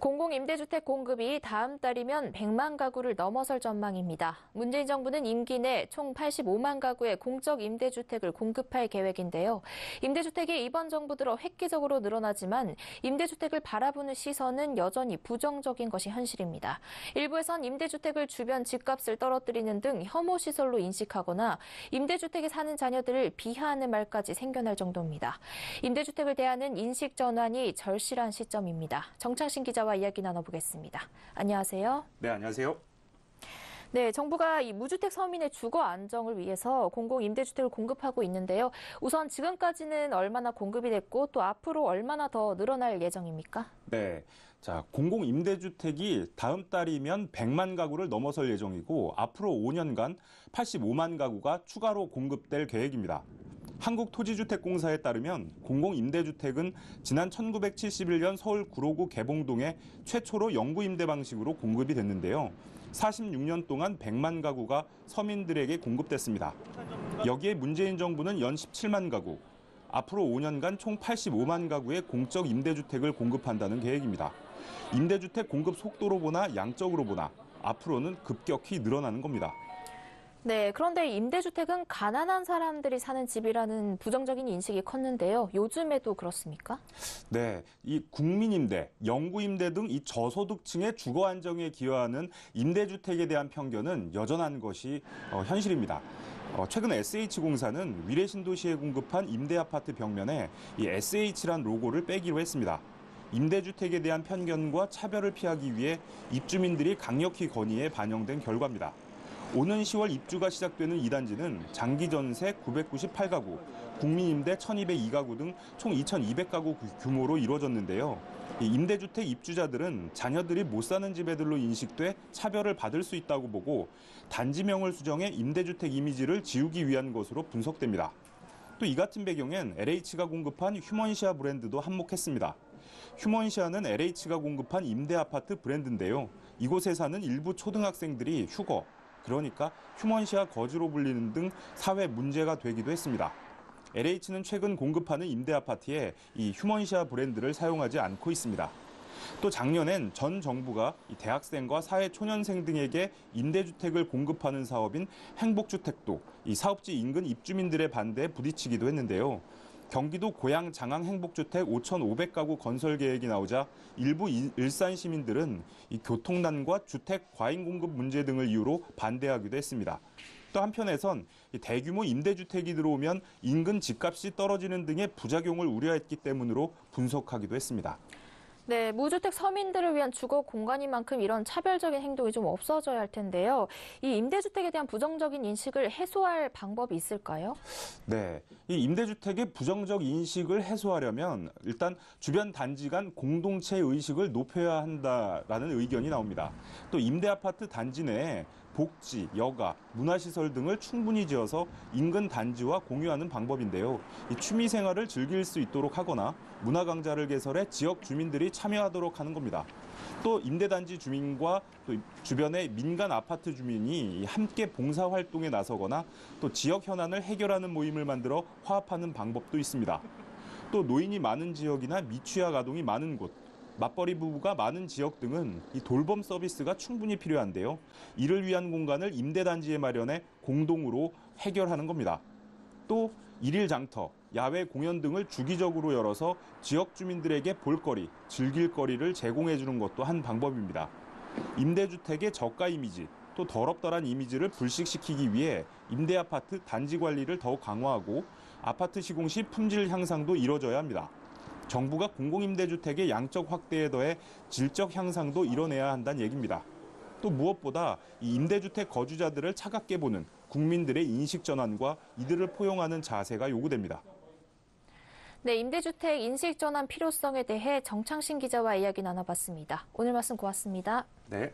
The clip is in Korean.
공공임대주택 공급이 다음 달이면 100만 가구를 넘어설 전망입니다. 문재인 정부는 임기 내 총 85만 가구의 공적 임대주택을 공급할 계획인데요. 임대주택이 이번 정부 들어 획기적으로 늘어나지만 임대주택을 바라보는 시선은 여전히 부정적인 것이 현실입니다. 일부에선 임대주택을 주변 집값을 떨어뜨리는 등 혐오 시설로 인식하거나 임대주택에 사는 자녀들을 비하하는 말까지 생겨날 정도입니다. 임대주택을 대하는 인식 전환이 절실한 시점입니다. 정창신 기자와 이야기 나눠보겠습니다. 안녕하세요. 네, 안녕하세요. 네, 정부가 이 무주택 서민의 주거 안정을 위해서 공공임대주택을 공급하고 있는데요. 우선 지금까지는 얼마나 공급이 됐고 또 앞으로 얼마나 더 늘어날 예정입니까? 네, 자, 공공임대주택이 다음 달이면 100만 가구를 넘어설 예정이고 앞으로 5년간 85만 가구가 추가로 공급될 계획입니다. 한국토지주택공사에 따르면 공공임대주택은 지난 1971년 서울 구로구 개봉동에 최초로 영구임대 방식으로 공급이 됐는데요. 46년 동안 100만 가구가 서민들에게 공급됐습니다. 여기에 문재인 정부는 연 17만 가구, 앞으로 5년간 총 85만 가구의 공적 임대주택을 공급한다는 계획입니다. 임대주택 공급 속도로 보나 양적으로 보나 앞으로는 급격히 늘어나는 겁니다. 네, 그런데 임대주택은 가난한 사람들이 사는 집이라는 부정적인 인식이 컸는데요. 요즘에도 그렇습니까? 네, 이 국민임대, 영구임대 등 이 저소득층의 주거 안정에 기여하는 임대주택에 대한 편견은 여전한 것이 현실입니다. 최근 SH공사는 위례신도시에 공급한 임대아파트 벽면에 이 SH란 로고를 빼기로 했습니다. 임대주택에 대한 편견과 차별을 피하기 위해 입주민들이 강력히 건의해 반영된 결과입니다. 오는 10월 입주가 시작되는 이 단지는 장기전세 998가구, 국민임대 1202가구 등 총 2200가구 규모로 이루어졌는데요. 임대주택 입주자들은 자녀들이 못 사는 집 애들로 인식돼 차별을 받을 수 있다고 보고 단지명을 수정해 임대주택 이미지를 지우기 위한 것으로 분석됩니다. 또 이 같은 배경엔 LH가 공급한 휴먼시아 브랜드도 한몫했습니다. 휴먼시아는 LH가 공급한 임대아파트 브랜드인데요. 이곳에 사는 일부 초등학생들이 휴거, 그러니까 휴먼시아 거지로 불리는 등 사회 문제가 되기도 했습니다. LH는 최근 공급하는 임대아파트에 이 휴먼시아 브랜드를 사용하지 않고 있습니다. 또 작년엔 전 정부가 대학생과 사회초년생 등에게 임대주택을 공급하는 사업인 행복주택도 이 사업지 인근 입주민들의 반대에 부딪히기도 했는데요. 경기도 고양 장항 행복주택 5,500가구 건설 계획이 나오자 일부 일산 시민들은 이 교통난과 주택 과잉 공급 문제 등을 이유로 반대하기도 했습니다. 또 한편에선 대규모 임대주택이 들어오면 인근 집값이 떨어지는 등의 부작용을 우려했기 때문으로 분석하기도 했습니다. 네, 무주택 서민들을 위한 주거 공간인 만큼 이런 차별적인 행동이 좀 없어져야 할 텐데요. 이 임대주택에 대한 부정적인 인식을 해소할 방법이 있을까요? 네, 이 임대주택의 부정적 인식을 해소하려면 일단 주변 단지 간 공동체 의식을 높여야 한다라는 의견이 나옵니다. 또 임대아파트 단지 내에 복지, 여가, 문화시설 등을 충분히 지어서 인근 단지와 공유하는 방법인데요. 이 취미생활을 즐길 수 있도록 하거나 문화강좌를 개설해 지역 주민들이 참여하도록 하는 겁니다. 또 임대단지 주민과 또 주변의 민간 아파트 주민이 함께 봉사활동에 나서거나 또 지역 현안을 해결하는 모임을 만들어 화합하는 방법도 있습니다. 또 노인이 많은 지역이나 미취학 아동이 많은 곳, 맞벌이 부부가 많은 지역 등은 이 돌봄 서비스가 충분히 필요한데요. 이를 위한 공간을 임대단지에 마련해 공동으로 해결하는 겁니다. 또 일일 장터, 야외 공연 등을 주기적으로 열어서 지역 주민들에게 볼거리, 즐길거리를 제공해 주는 것도 한 방법입니다. 임대주택의 저가 이미지, 또 더럽더란 이미지를 불식시키기 위해 임대아파트 단지 관리를 더욱 강화하고 아파트 시공 시 품질 향상도 이뤄져야 합니다. 정부가 공공임대주택의 양적 확대에 더해 질적 향상도 이뤄내야 한다는 얘기입니다. 또 무엇보다 이 임대주택 거주자들을 차갑게 보는 국민들의 인식 전환과 이들을 포용하는 자세가 요구됩니다. 네, 임대주택 인식 전환 필요성에 대해 정창신 기자와 이야기 나눠봤습니다. 오늘 말씀 고맙습니다. 네.